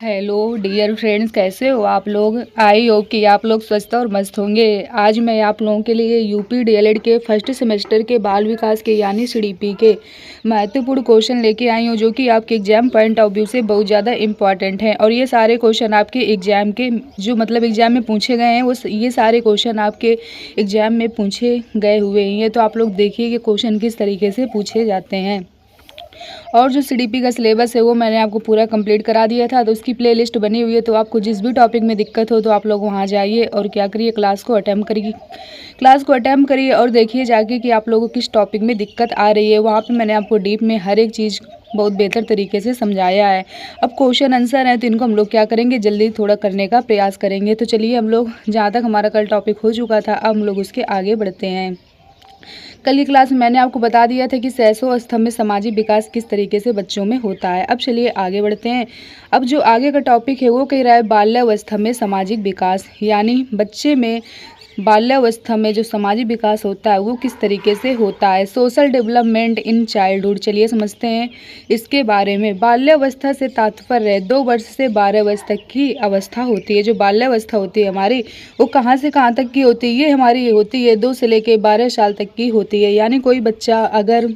Hello dear friends, कैसे हो आप लोग। आई होप कि आप लोग स्वस्थ और मस्त होंगे। आज मैं आप लोगों के लिए यूपी डीएलएड के फर्स्ट सेमेस्टर के बाल विकास के यानी सीडीपी के महत्वपूर्ण क्वेश्चन लेके आई हूँ, जो कि आपके एग्जाम पॉइंट ऑफ व्यू से बहुत ज़्यादा इंपॉर्टेंट हैं। और ये सारे क्वेश्चन आपके एग्जाम के जो एग्जाम में पूछे गए हैं, वो ये सारे क्वेश्चन आपके एग्जाम में पूछे गए हुए हैं। तो आप लोग देखिए कि क्वेश्चन किस तरीके से पूछे जाते हैं। और जो सीडीपी का सिलेबस है वो मैंने आपको पूरा कंप्लीट करा दिया था, तो उसकी प्लेलिस्ट बनी हुई है। तो आपको जिस भी टॉपिक में दिक्कत हो तो आप लोग वहाँ जाइए और क्या करिए, क्लास को अटैम्प्ट करिए और देखिए जाके कि आप लोगों को किस टॉपिक में दिक्कत आ रही है। वहाँ पे मैंने आपको डीप में हर एक चीज़ बहुत बेहतर तरीके से समझाया है। अब क्वेश्चन आंसर है तो इनको हम लोग क्या करेंगे, जल्दी थोड़ा करने का प्रयास करेंगे। तो चलिए, हम लोग जहाँ तक हमारा कल टॉपिक हो चुका था, अब हम लोग उसके आगे बढ़ते हैं। कल की क्लास में मैंने आपको बता दिया था कि शैशव में सामाजिक विकास किस तरीके से बच्चों में होता है। अब चलिए आगे बढ़ते हैं। अब जो आगे का टॉपिक है वो कह रहा है बाल्यावस्था में सामाजिक विकास, यानी बच्चे में बाल्यावस्था में जो सामाजिक विकास होता है वो किस तरीके से होता है। सोशल डेवलपमेंट इन चाइल्डहुड, चलिए समझते हैं इसके बारे में। बाल्यावस्था से तात्पर्य 2 वर्ष से 12 वर्ष तक की अवस्था होती है। जो बाल्यावस्था होती है हमारी, वो कहाँ से कहाँ तक की होती है, ये हमारी होती है 2 से लेकर 12 साल तक की होती है। यानी कोई बच्चा अगर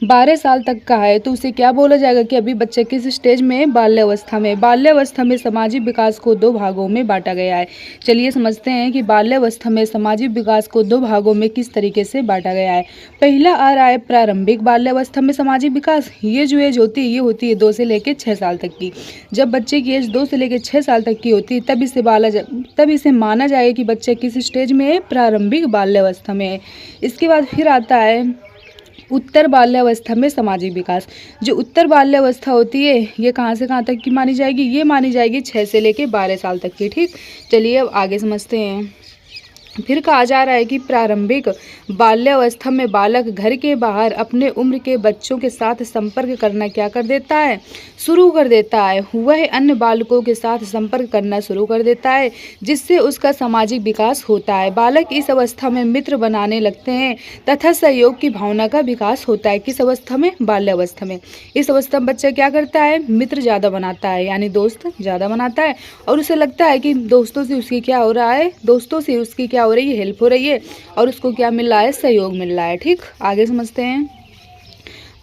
12 साल तक का है तो उसे क्या बोला जाएगा कि अभी बच्चे किस स्टेज में है, बाल्यावस्था में। बाल्यावस्था में सामाजिक विकास को 2 भागों में बांटा गया है। चलिए समझते हैं कि बाल्यावस्था में सामाजिक विकास को 2 भागों में किस तरीके से बांटा गया है। पहला आ रहा है प्रारंभिक बाल्यावस्था में सामाजिक विकास। ये जो एज होती है ये होती है 2 से लेकर 6 साल तक की। जब बच्चे की एज 2 से लेकर 6 साल तक की होती है तब इसे माना जाएगा कि बच्चे किस स्टेज में है, प्रारंभिक बाल्यावस्था में है। इसके बाद फिर आता है उत्तर बाल्यावस्था में सामाजिक विकास। जो उत्तर बाल्यावस्था होती है ये कहाँ से कहाँ तक की मानी जाएगी, ये मानी जाएगी 6 से लेकर 12 साल तक की। ठीक, चलिए अब आगे समझते हैं। फिर कहा जा रहा है कि प्रारंभिक बाल्यावस्था में बालक घर के बाहर अपने उम्र के बच्चों के साथ संपर्क करना क्या कर देता है, शुरू कर देता है। वह अन्य बालकों के साथ संपर्क करना शुरू कर देता है, जिससे उसका सामाजिक विकास होता है। बालक इस अवस्था में मित्र बनाने लगते हैं तथा सहयोग की भावना का विकास होता है। किस अवस्था में, बाल्यावस्था में। इस अवस्था में बच्चा क्या करता है, मित्र ज़्यादा बनाता है, यानी दोस्त ज़्यादा बनाता है। और उसे लगता है कि दोस्तों से उसकी क्या हो रहा है, दोस्तों से उसकी क्या हो रही है, हेल्प हो रही है, और उसको क्या मिल रहा है, सहयोग मिल रहा है। ठीक, आगे समझते हैं।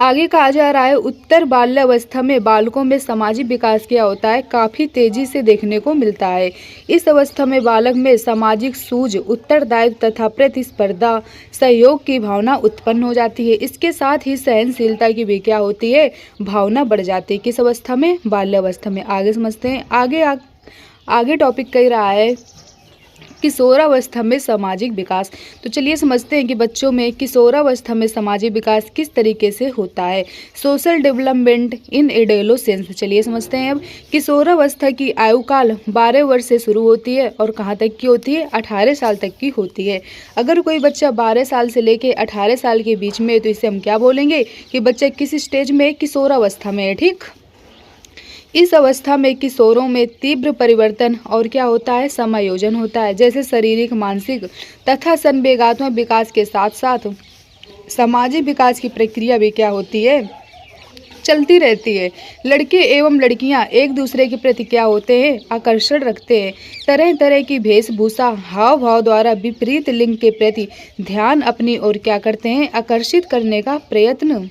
आगे कहा जा रहा है उत्तर बाल्यावस्था में बालकों में सामाजिक विकास क्या होता है, काफ़ी तेजी से देखने को मिलता है। इस अवस्था में बालक में सामाजिक सूझ, उत्तरदायित्व तथा प्रतिस्पर्धा, सहयोग की भावना उत्पन्न हो जाती है। इसके साथ ही सहनशीलता की भी क्या होती है, भावना बढ़ जाती है। किस अवस्था में, बाल्यावस्था में। आगे समझते हैं। आगे टॉपिक कह रहा है किशोरावस्था में सामाजिक विकास। तो चलिए समझते हैं कि बच्चों में किशोरावस्था में सामाजिक विकास किस तरीके से होता है। सोशल डेवलपमेंट इन एडोलेसेंस, चलिए समझते हैं। अब किशोरावस्था की आयु काल 12 वर्ष से शुरू होती है और कहाँ तक की होती है, 18 साल तक की होती है। अगर कोई बच्चा 12 साल से लेकर 18 साल के बीच में है तो इसे हम क्या बोलेंगे कि बच्चा किस स्टेज में, किशोरावस्था में है। ठीक, इस अवस्था में किशोरों में तीव्र परिवर्तन और क्या होता है, समायोजन होता है। जैसे शारीरिक, मानसिक तथा संवेगात्मक विकास के साथ साथ सामाजिक विकास की प्रक्रिया भी क्या होती है, चलती रहती है। लड़के एवं लड़कियां एक दूसरे के प्रति क्या होते हैं, आकर्षण रखते हैं। तरह तरह की वेशभूषा, हाव भाव द्वारा विपरीत लिंग के प्रति ध्यान अपनी ओर क्या करते हैं, आकर्षित करने का प्रयत्न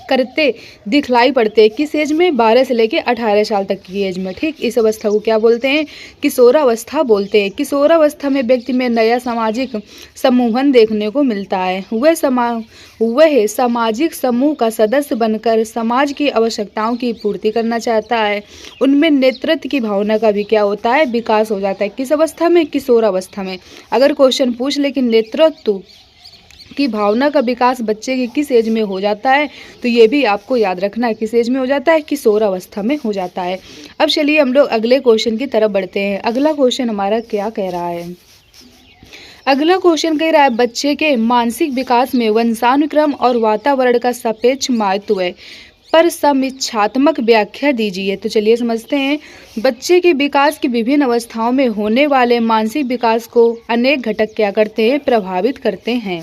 करते दिखलाई पड़ते। किस एज में, 12 से लेकर 18 साल तक की एज में। ठीक, इस अवस्था को क्या बोलते हैं, किशोरावस्था बोलते हैं। किशोरावस्था में व्यक्ति में नया सामाजिक समूहन देखने को मिलता है। वह सामाजिक समूह का सदस्य बनकर समाज की आवश्यकताओं की पूर्ति करना चाहता है। उनमें नेतृत्व की भावना का भी क्या होता है, विकास हो जाता है। किस अवस्था में, किशोरावस्था में। अगर क्वेश्चन पूछ ले कि नेतृत्व की भावना का विकास बच्चे की किस एज में हो जाता है, तो ये भी आपको याद रखना है, किस एज में हो जाता है, किशोरावस्था में हो जाता है। अब चलिए हम लोग अगले क्वेश्चन की तरफ बढ़ते हैं। अगला क्वेश्चन हमारा क्या कह रहा है। अगला क्वेश्चन कह रहा है बच्चे के मानसिक विकास में वंशानुक्रम और वातावरण का सापेक्ष महत्व है, पर समीक्षात्मक व्याख्या दीजिए। तो चलिए समझते हैं। बच्चे के विकास की विभिन्न अवस्थाओं में होने वाले मानसिक विकास को अनेक घटक क्या करते हैं, प्रभावित करते हैं।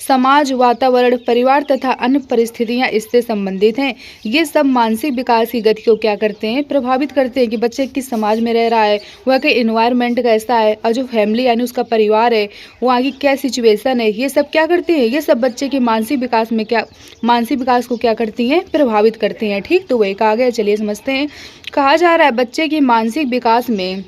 समाज, वातावरण, परिवार तथा अन्य परिस्थितियां इससे संबंधित हैं। ये सब मानसिक विकास की गति को क्या करते हैं, प्रभावित करते हैं कि बच्चे किस समाज में रह रहा है, वह का इन्वायरमेंट कैसा है, और जो फैमिली यानी उसका परिवार है वहाँ की क्या सिचुएशन है, ये सब क्या करते हैं, ये सब बच्चे के मानसिक विकास को क्या करती हैं, प्रभावित करती हैं। ठीक, तो वही कहा गया। चलिए समझते हैं। कहा जा रहा है बच्चे के मानसिक विकास में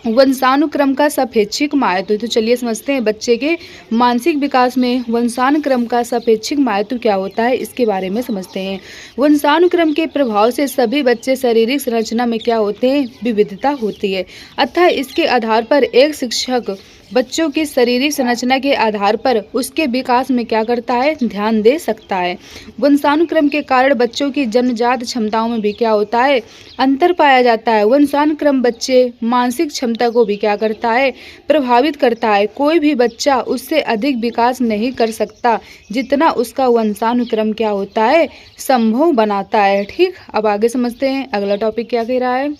वंशानुक्रम का सापेक्षिक महत्व। तो चलिए समझते हैं बच्चे के मानसिक विकास में वंशानुक्रम का सापेक्षिक महत्व क्या होता है, इसके बारे में समझते हैं। वंशानुक्रम के प्रभाव से सभी बच्चे शारीरिक संरचना में क्या होते हैं, विविधता होती है। अतः इसके आधार पर एक शिक्षक बच्चों की शारीरिक संरचना के आधार पर उसके विकास में क्या करता है, ध्यान दे सकता है। वंशानुक्रम के कारण बच्चों की जन्मजात क्षमताओं में भी क्या होता है, अंतर पाया जाता है। वंशानुक्रम बच्चे मानसिक क्षमता को भी क्या करता है, प्रभावित करता है। कोई भी बच्चा उससे अधिक विकास नहीं कर सकता जितना उसका वंशानुक्रम क्या होता है, संभव बनाता है। ठीक, अब आगे समझते हैं अगला टॉपिक क्या कह रहा है।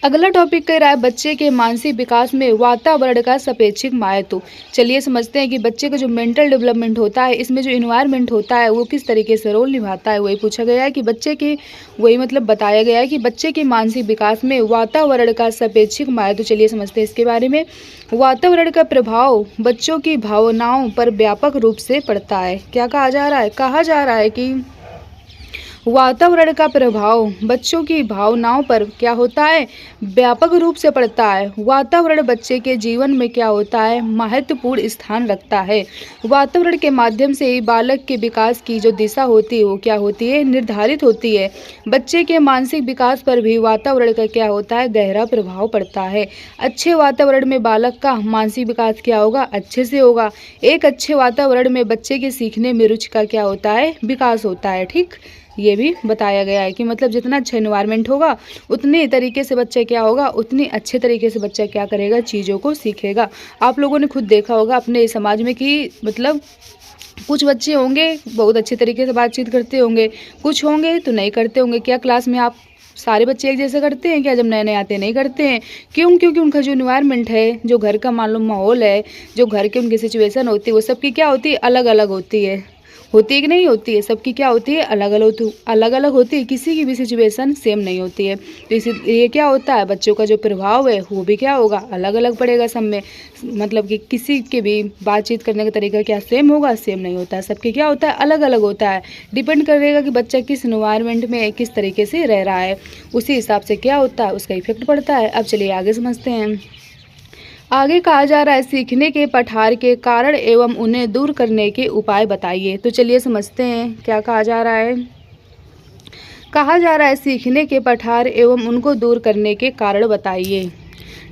अगला टॉपिक कह रहा है बच्चे के मानसिक विकास में वातावरण का सापेक्षिक महत्व। चलिए समझते हैं कि बच्चे का जो मेंटल डेवलपमेंट होता है, इसमें जो इन्वायरमेंट होता है वो किस तरीके से रोल निभाता है, वही पूछा गया है कि बच्चे के वही मतलब बताया गया है कि बच्चे के मानसिक विकास में वातावरण का सापेक्षिक महत्व। चलिए समझते हैं इसके बारे में। वातावरण का प्रभाव बच्चों की भावनाओं पर व्यापक रूप से पड़ता है। क्या कहा जा रहा है, कहा जा रहा है कि वातावरण का प्रभाव बच्चों की भावनाओं पर क्या होता है, व्यापक रूप से पड़ता है। वातावरण बच्चे के जीवन में क्या होता है, महत्वपूर्ण स्थान रखता है। वातावरण के माध्यम से ही बालक के विकास की जो दिशा होती है वो क्या होती है, निर्धारित होती है। बच्चे के मानसिक विकास पर भी वातावरण का क्या होता है, गहरा प्रभाव पड़ता है। अच्छे वातावरण में बालक का मानसिक विकास क्या होगा, अच्छे से होगा। एक अच्छे वातावरण में बच्चे के सीखने में रुचि का क्या होता है, विकास होता है। ठीक, ये भी बताया गया है कि मतलब जितना अच्छा इन्वायरमेंट होगा उतने तरीके से बच्चा क्या होगा, उतनी अच्छे तरीके से बच्चा क्या करेगा, चीज़ों को सीखेगा। आप लोगों ने खुद देखा होगा अपने समाज में कि मतलब कुछ बच्चे होंगे बहुत अच्छे तरीके से बातचीत करते होंगे, कुछ होंगे तो नहीं करते होंगे। क्या क्लास में आप सारे बच्चे एक जैसे करते हैं क्या, जब नए नए आते हैं नहीं करते हैं। क्यों, क्योंकि उनका जो इन्वायरमेंट है, जो घर का मालूम माहौल है, जो घर की उनकी सिचुएशन होती है वो सबकी क्या होती है, अलग अलग होती है कि नहीं होती है, सबकी क्या होती है, अलग अलग होती है। किसी की भी सिचुएशन सेम नहीं होती है। तो इसलिए क्या होता है, बच्चों का जो प्रभाव है वो भी क्या होगा, अलग अलग पड़ेगा सब में। मतलब कि किसी के भी बातचीत करने का तरीका क्या सेम होगा, सेम नहीं होता है। सबके क्या होता है, अलग अलग होता है। डिपेंड करेगा कि बच्चा किस इन्वायरमेंट में किस तरीके से रह रहा है, उसी हिसाब से क्या होता है, उसका इफेक्ट पड़ता है। अब चलिए आगे समझते हैं। आगे कहा जा रहा है सीखने के पठार के कारण एवं उन्हें दूर करने के उपाय बताइए। तो चलिए समझते हैं क्या कहा जा रहा है। कहा जा रहा है सीखने के पठार एवं उनको दूर करने के कारण बताइए।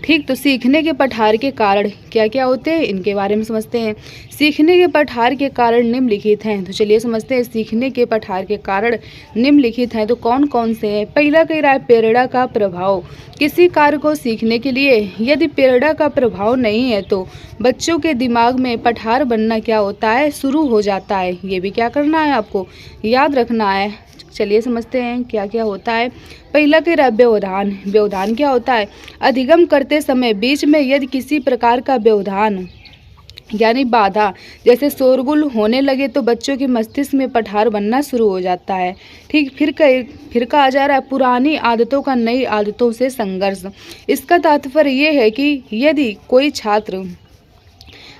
ठीक, तो सीखने के पठार के कारण क्या क्या होते हैं, इनके बारे में समझते हैं। सीखने के पठार के कारण निम्नलिखित हैं। तो चलिए समझते हैं सीखने के पठार के कारण निम्नलिखित हैं तो कौन कौन से हैं। पहला कह रहा है प्रेरणा का प्रभाव। किसी कार्य को सीखने के लिए यदि प्रेरणा का प्रभाव नहीं है तो बच्चों के दिमाग में पठार बनना क्या होता है, शुरू हो जाता है। ये भी क्या करना है, आपको याद रखना है। चलिए समझते हैं क्या क्या होता है। पहला कह रहा है व्यवधान। व्यवधान क्या होता है, अधिगम करते समय बीच में यदि किसी प्रकार का व्यवधान यानी बाधा जैसे शोरगुल होने लगे तो बच्चों के मस्तिष्क में पठार बनना शुरू हो जाता है। ठीक, फिर कहा जा रहा है पुरानी आदतों का नई आदतों से संघर्ष। इसका तात्पर्य ये है कि यदि कोई छात्र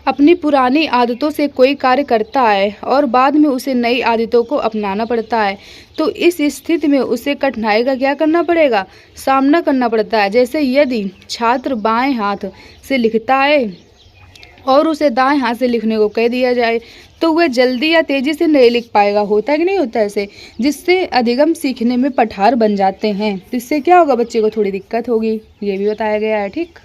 अपनी पुरानी आदतों से कोई कार्य करता है और बाद में उसे नई आदतों को अपनाना पड़ता है तो इस स्थिति में उसे कठिनाई का क्या करना पड़ेगा, सामना करना पड़ता है। जैसे यदि छात्र बाएं हाथ से लिखता है और उसे दाएं हाथ से लिखने को कह दिया जाए तो वह जल्दी या तेजी से नहीं लिख पाएगा। होता है कि नहीं होता ऐसे, जिससे अधिगम सीखने में पठार बन जाते हैं। तो इससे क्या होगा, बच्चे को थोड़ी दिक्कत होगी, ये भी बताया गया है। ठीक,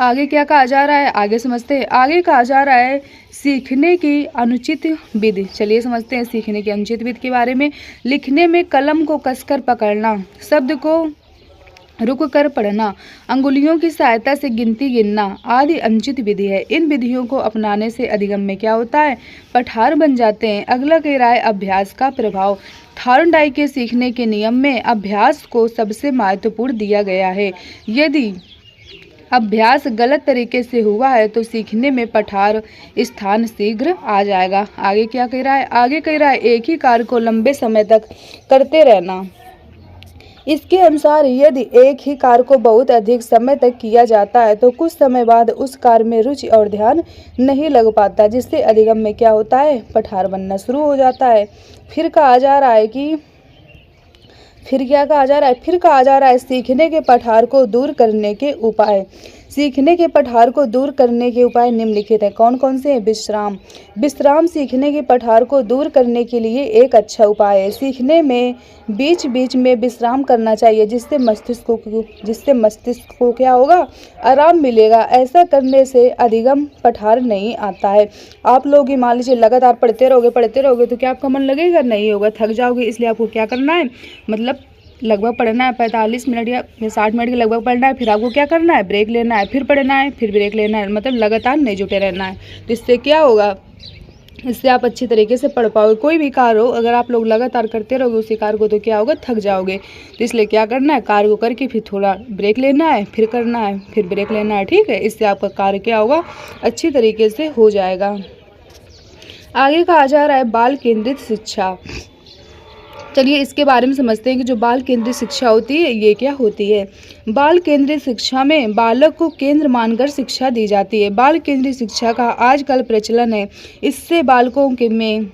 आगे क्या कहा जा रहा है, आगे समझते हैं। आगे कहा जा रहा है सीखने की अनुचित विधि। चलिए समझते हैं सीखने की अनुचित विधि के बारे में। लिखने में कलम को कसकर पकड़ना, शब्द को रुक कर पढ़ना, अंगुलियों की सहायता से गिनती गिनना आदि अनुचित विधि है। इन विधियों को अपनाने से अधिगम में क्या होता है, पठार बन जाते हैं। अगला कह रहा है अभ्यास का प्रभाव। थॉर्नडाइक के सीखने के नियम में अभ्यास को सबसे महत्वपूर्ण दिया गया है। यदि अभ्यास गलत तरीके से हुआ है तो सीखने में पठार स्थान शीघ्र आ जाएगा। आगे क्या कह रहा है? आगे कह रहा है एक ही कार्य को लंबे समय तक करते रहना। इसके अनुसार यदि एक ही कार्य को बहुत अधिक समय तक किया जाता है तो कुछ समय बाद उस कार्य में रुचि और ध्यान नहीं लग पाता, जिससे अधिगम में क्या होता है? पठार बनना शुरू हो जाता है। फिर कहा जा रहा है कि फिर क्या कहा जा रहा है? फिर कहा जा रहा है सीखने के पठार को दूर करने के उपाय। सीखने के पठार को दूर करने के उपाय निम्नलिखित हैं। कौन कौन से हैं? विश्राम। विश्राम सीखने के पठार को दूर करने के लिए एक अच्छा उपाय है। सीखने में बीच बीच में विश्राम करना चाहिए, जिससे मस्तिष्क को क्या होगा? आराम मिलेगा। ऐसा करने से अधिगम पठार नहीं आता है। आप लोग मान लीजिए लगातार पढ़ते रहोगे तो क्या आपका मन लगेगा? नहीं होगा, थक जाओगे। इसलिए आपको क्या करना है? मतलब लगभग पढ़ना है 45 मिनट या 60 मिनट के लगभग पढ़ना है। फिर आपको क्या करना है? ब्रेक लेना है, फिर पढ़ना है, फिर ब्रेक लेना है। मतलब लगातार नहीं जुटे रहना है। तो इससे क्या होगा? इससे आप अच्छी तरीके से पढ़ पाओगे। कोई भी कार्य हो, अगर आप लोग लगातार करते रहोगे उसी कार्य को, तो क्या होगा? थक जाओगे। तो इसलिए क्या करना है? कार्य को करके फिर थोड़ा ब्रेक लेना है, फिर करना है, फिर ब्रेक लेना है। ठीक है, इससे आपका कार्य क्या होगा? अच्छी तरीके से हो जाएगा। आगे कहा जा रहा है बाल केंद्रित शिक्षा। चलिए इसके बारे में समझते हैं कि जो बाल केंद्रित शिक्षा होती है ये क्या होती है। बाल केंद्रित शिक्षा में बालक को केंद्र मानकर शिक्षा दी जाती है। बाल केंद्रित शिक्षा का आजकल प्रचलन है। इससे बालकों के में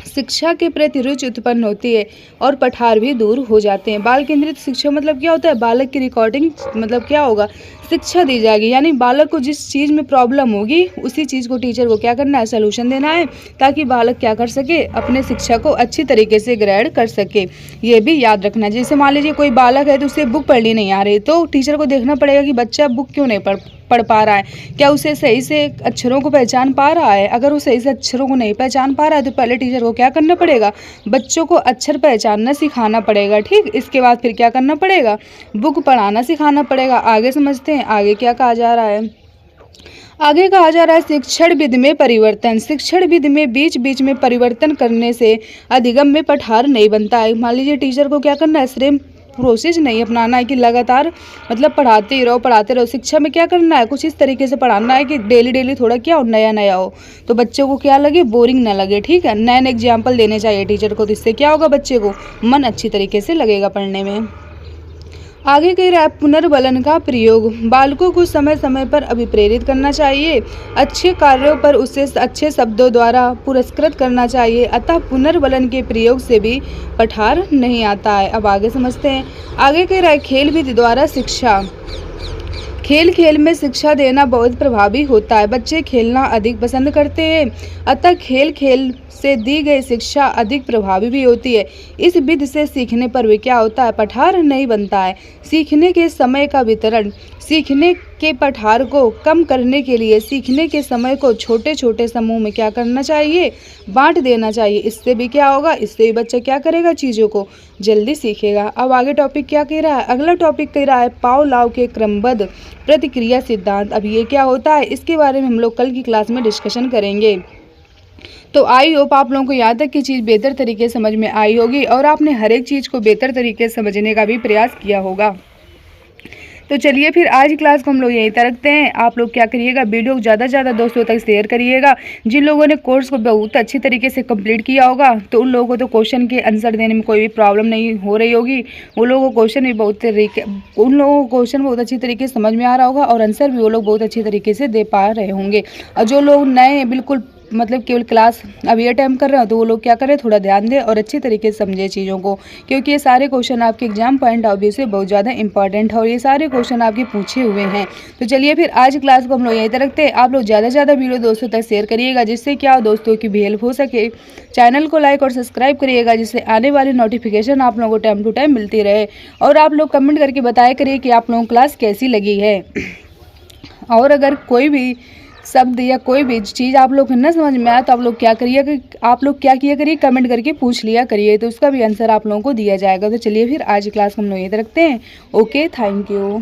शिक्षा के प्रति रुचि उत्पन्न होती है और पठार भी दूर हो जाते हैं। बाल केंद्रित शिक्षा मतलब क्या होता है? बालक की रिकॉर्डिंग मतलब क्या होगा? शिक्षा दी जाएगी, यानी बालक को जिस चीज़ में प्रॉब्लम होगी उसी चीज़ को टीचर को क्या करना है? सलूशन देना है, ताकि बालक क्या कर सके? अपने शिक्षा को अच्छी तरीके से ग्रहण कर सके। ये भी याद रखना। जैसे मान लीजिए कोई बालक है तो उसे बुक पढ़नी नहीं आ रही, तो टीचर को देखना पड़ेगा कि बच्चा बुक क्यों नहीं पढ़ पा रहा है। क्या उसे सही से अक्षरों को पहचान पा रहा है? अगर वो सही से अक्षरों को नहीं पहचान पा रहा है तो पहले टीचर को क्या करना पड़ेगा? बच्चों को अक्षर पहचानना सिखाना पड़ेगा। ठीक, इसके बाद फिर क्या करना पड़ेगा? बुक पढ़ाना सिखाना पड़ेगा। आगे समझते हैं आगे क्या कहा जा रहा है। आगे कहा जा रहा है शिक्षण विधि में परिवर्तन। शिक्षण विधि में बीच बीच में परिवर्तन करने से अधिगम में पठार नहीं बनता है। मान लीजिए टीचर को क्या करना है? सेम प्रोसेस नहीं अपनाना है कि लगातार मतलब पढ़ाते ही रहो। शिक्षा में क्या करना है? कुछ इस तरीके से पढ़ाना है कि डेली थोड़ा क्या हो? नया हो, तो बच्चों को क्या लगे? बोरिंग ना लगे। ठीक है, नए नए एग्जाम्पल देने चाहिए टीचर को। तो इससे क्या होगा? बच्चे को मन अच्छी तरीके से लगेगा पढ़ने में। आगे कह रहा है पुनर्बलन का प्रयोग। बालकों को समय समय पर अभिप्रेरित करना चाहिए। अच्छे कार्यों पर उसे अच्छे शब्दों द्वारा पुरस्कृत करना चाहिए। अतः पुनर्बलन के प्रयोग से भी पठार नहीं आता है। अब आगे समझते हैं। आगे कह रहा है खेल विधि द्वारा शिक्षा। खेल खेल में शिक्षा देना बहुत प्रभावी होता है। बच्चे खेलना अधिक पसंद करते हैं, अतः खेल खेल से दी गई शिक्षा अधिक प्रभावी भी होती है। इस विधि से सीखने पर भी क्या होता है? पठार नहीं बनता है। सीखने के समय का वितरण। सीखने के पठार को कम करने के लिए सीखने के समय को छोटे छोटे समूह में क्या करना चाहिए? बांट देना चाहिए। इससे भी क्या होगा? इससे भी बच्चा क्या करेगा? चीज़ों को जल्दी सीखेगा। अब आगे टॉपिक क्या कह रहा है? अगला टॉपिक कह रहा है पावलोव के क्रमबद्ध प्रतिक्रिया सिद्धांत। अब ये क्या होता है? इसके बारे में हम लोग कल की क्लास में डिस्कशन करेंगे। तो आई होप आप लोगों को यहाँ तक की चीज़ बेहतर तरीके से समझ में आई होगी और आपने हर एक चीज़ को बेहतर तरीके से समझने का भी प्रयास किया होगा। तो चलिए फिर आज क्लास को हम लोग यहीं तक रखते हैं। आप लोग क्या करिएगा? वीडियो को ज़्यादा से ज़्यादा दोस्तों तक शेयर करिएगा। जिन लोगों ने कोर्स को बहुत अच्छी तरीके से कंप्लीट किया होगा तो उन लोगों को तो क्वेश्चन के आंसर देने में कोई भी प्रॉब्लम नहीं हो रही होगी। वो लोगों को क्वेश्चन बहुत अच्छी तरीके से समझ में आ रहा होगा और आंसर भी वो लोग बहुत अच्छी तरीके से दे पा रहे होंगे। और जो लोग नए हैं, बिल्कुल मतलब केवल क्लास अभी अटैम्प्ट कर रहे हो, तो वो लोग क्या करें? थोड़ा ध्यान दें और अच्छी तरीके से समझे चीज़ों को, क्योंकि ये सारे क्वेश्चन आपके एग्जाम पॉइंट ऑफ व्यू से बहुत ज़्यादा इंपॉर्टेंट है और ये सारे क्वेश्चन आपके पूछे हुए हैं। तो चलिए फिर आज क्लास को हम लोग यहीं तक रखते हैं। आप लोग ज़्यादा से ज़्यादा वीडियो दोस्तों तक शेयर करिएगा, जिससे क्या दोस्तों की भी हेल्प हो सके। चैनल को लाइक और सब्सक्राइब करिएगा, जिससे आने वाली नोटिफिकेशन आप लोगों को टाइम टू टाइम मिलती रहे। और आप लोग कमेंट करके बताया करिए कि आप लोगों को क्लास कैसी लगी है। और अगर कोई भी शब्द या कोई भी चीज़ आप लोग को न समझ में आया तो आप लोग क्या किया करिए? कमेंट करके पूछ लिया करिए, तो उसका भी आंसर आप लोगों को दिया जाएगा। तो चलिए फिर आज क्लास हम लोग यहीं रखते हैं। Okay, thank you.